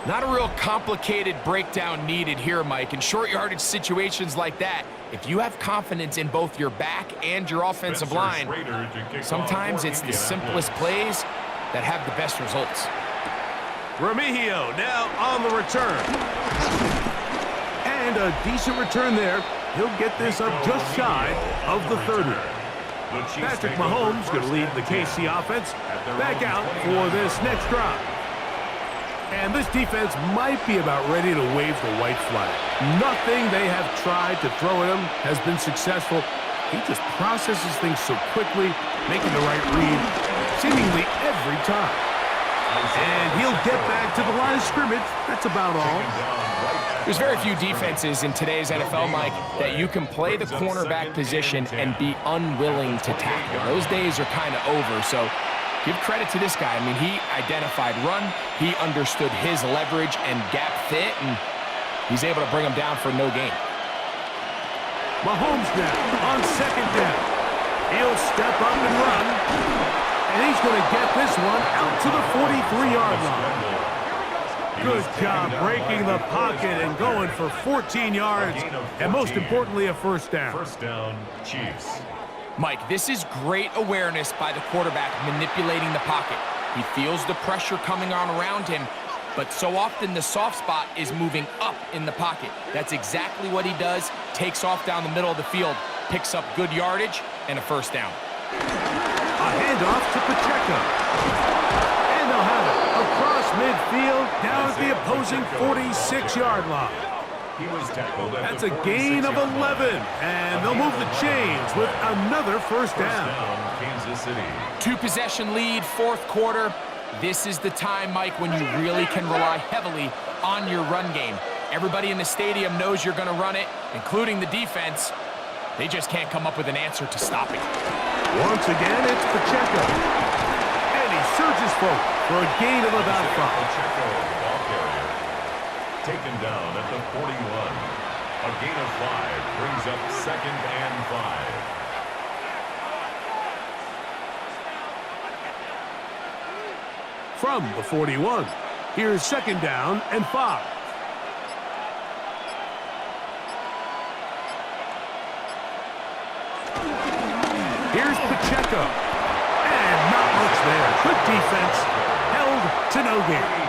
Not a real complicated breakdown needed here, Mike. In short yardage situations like that, if you have confidence in both your back and your offensive line, sometimes it's the simplest plays that have the best results. Remigio now on the return. And a decent return there. He'll get this up just shy of the 30. Patrick Mahomes going to lead the KC offense back out for this next drive. And this defense might be about ready to wave the white flag. Nothing they have tried to throw at him has been successful. He just processes things so quickly, making the right read seemingly every time. And he'll get back to the line of scrimmage. That's about all. There's very few defenses in today's NFL, Mike, that you can play the cornerback position and be unwilling to tackle. Those days are kind of over, so give credit to this guy. I mean, he identified run, he understood his leverage and gap fit, and he's able to bring him down for no gain. Mahomes now on second down. He'll step up and run, and he's going to get this one out to the 43-yard line. Good job breaking the pocket and going for 14 yards, and most importantly, a first down. First down, Chiefs. Mike, this is great awareness by the quarterback manipulating the pocket. He feels the pressure coming on around him, but so often the soft spot is moving up in the pocket. That's exactly what he does, takes off down the middle of the field, picks up good yardage, and a first down. A handoff to Pacheco. And they'll have it across midfield down at the opposing 46-yard line. He was tackled at That's a gain of 11, and they'll move the chains with another first down. Kansas City. Two-possession lead, fourth quarter. This is the time, Mike, when you really can rely heavily on your run game. Everybody in the stadium knows you're going to run it, including the defense. They just can't come up with an answer to stop it. Once again, it's Pacheco. And he surges forward for a gain of about 5. Pacheco, ball carrier. Taken down at the 41. A gain of 5 brings up second and 5. From the 41, here's second down and 5. Here's Pacheco. And not much there. Good defense. Held to no gain.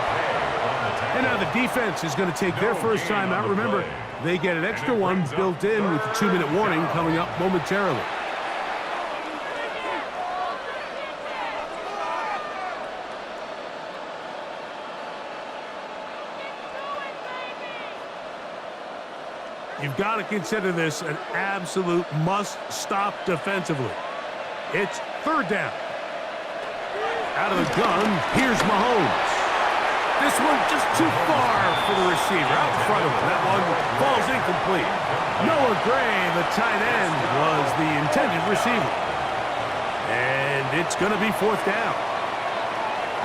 And now the defense is going to take their first time out. Remember, they get an extra one built in with the 2-minute warning coming up momentarily. You've got to consider this an absolute must-stop defensively. It's third down. Out of the gun, here's Mahomes. This one just too far for the receiver, out in front of him. That one falls incomplete. Noah Gray, the tight end, was the intended receiver. And it's going to be fourth down.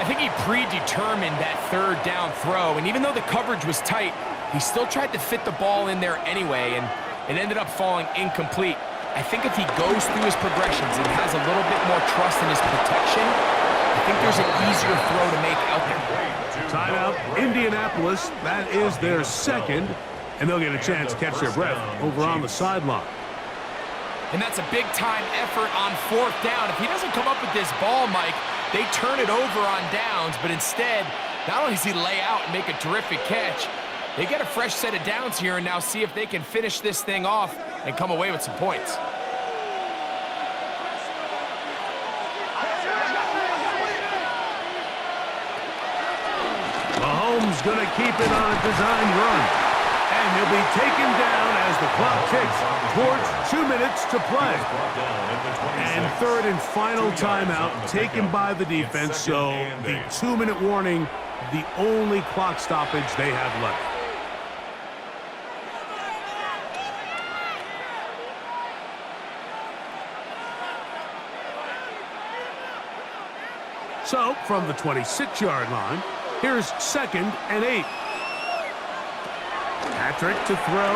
I think he predetermined that third down throw, and even though the coverage was tight, he still tried to fit the ball in there anyway, and it ended up falling incomplete. I think if he goes through his progressions and has a little bit more trust in his protection, I think there's an easier throw to make out there. Timeout, Indianapolis. That is their second, and they'll get a chance to catch their breath over on the sideline. And that's a big-time effort on fourth down. If he doesn't come up with this ball, Mike, they turn it over on downs, but instead, not only does he lay out and make a terrific catch, they get a fresh set of downs here and now see if they can finish this thing off and come away with some points. Mahomes going to keep it on a design run. And he'll be taken down as the clock ticks towards 2 minutes to play. And third and final timeout taken by the defense, so the 2-minute warning, the only clock stoppage they have left. So, from the 26-yard line, here's second and 8. Patrick to throw.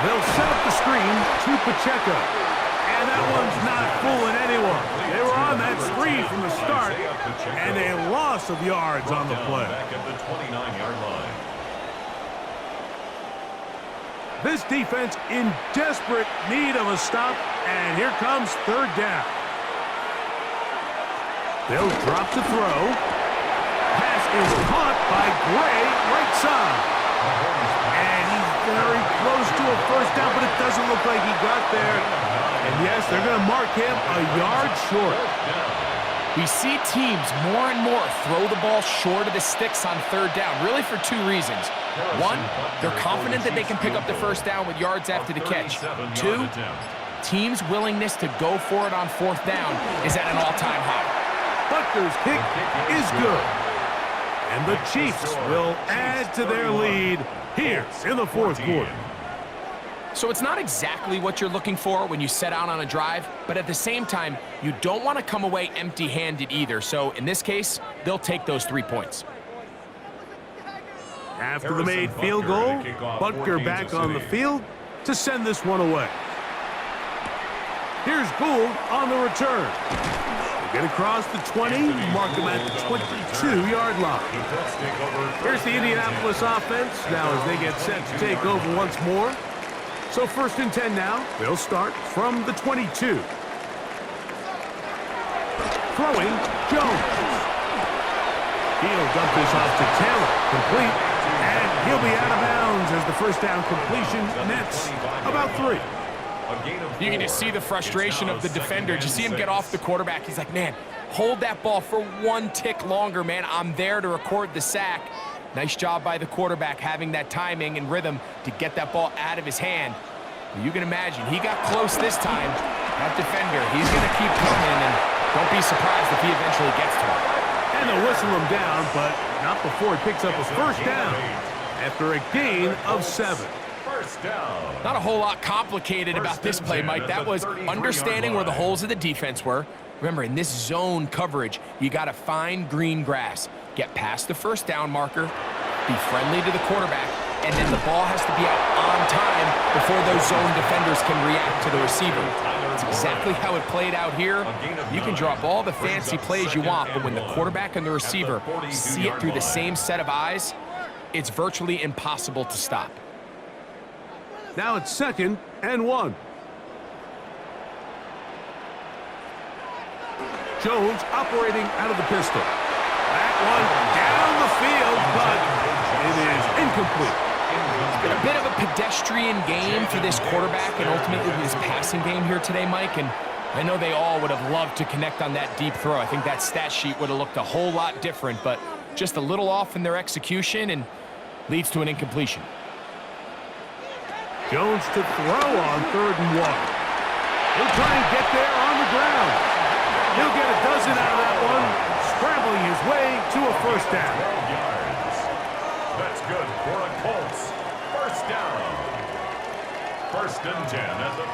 They'll set up the screen to Pacheco. And that one's not fooling anyone. They were on that screen from the start, and a loss of yards on the play. Back at the 29-yard line. This defense in desperate need of a stop, and here comes third down. They'll drop to throw. Pass is caught by Gray, right side. And he's very close to a first down, but it doesn't look like he got there. And yes, they're going to mark him a yard short. We see teams more and more throw the ball short of the sticks on third down, really for two reasons. One, they're confident that they can pick up the first down with yards after the catch. Two, teams' willingness to go for it on fourth down is at an all-time high. Butler's kick is good. And the Chiefs will add to their lead here in the fourth quarter. So it's not exactly what you're looking for when you set out on a drive, but at the same time, you don't want to come away empty-handed either. So in this case, they'll take those 3 points. After the made field goal, Butker back on the field to send this one away. Here's Gould on the return. They get across the 20, mark them at the 22-yard line. Here's the Indianapolis offense now as they get set to take over once more. So 1st and 10 now. They'll start from the 22. Throwing, Jones. He'll dump this off to Taylor. Complete. And he'll be out of bounds as the first down completion nets about 3. You can just see the frustration of the defender. Just see him get off the quarterback. He's like, man, hold that ball for 1 tick longer, man. I'm there to record the sack. Nice job by the quarterback having that timing and rhythm to get that ball out of his hand. You can imagine, he got close this time. That defender, he's going to keep coming, and don't be surprised if he eventually gets to him. And they'll whistle him down, but not before he picks up a first down after a gain of 7. Not a whole lot complicated about this play, Mike. That was understanding where the holes of the defense were. Remember, in this zone coverage, you got to find green grass. Get past the first down marker, be friendly to the quarterback, and then the ball has to be out on time before those zone defenders can react to the receiver. That's exactly how it played out here. You can draw up all the fancy plays you want, but when the quarterback and the receiver see it through the same set of eyes, it's virtually impossible to stop. Now it's 2nd and 1. Jones operating out of the pistol. That one down the field, but it is incomplete. It's been a bit of a pedestrian game for this quarterback and ultimately this passing game here today, Mike. And I know they all would have loved to connect on that deep throw. I think that stat sheet would have looked a whole lot different, but just a little off in their execution and leads to an incompletion. Jones to throw on 3rd and 1. He'll try and get there on the ground. He'll get a dozen out of that one, scrambling his way to a first down. 12 yards. That's good for a Colts. First down. 1st and 10 at the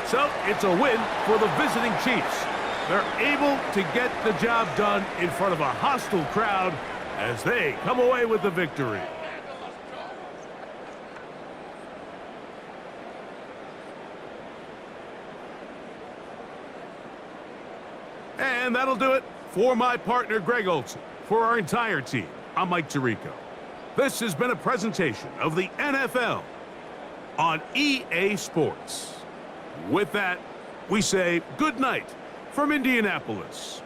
40. So it's a win for the visiting Chiefs. They're able to get the job done in front of a hostile crowd as they come away with the victory. And that'll do it for my partner, Greg Olson. For our entire team, I'm Mike Tirico. This has been a presentation of the NFL on EA Sports. With that, we say good night from Indianapolis.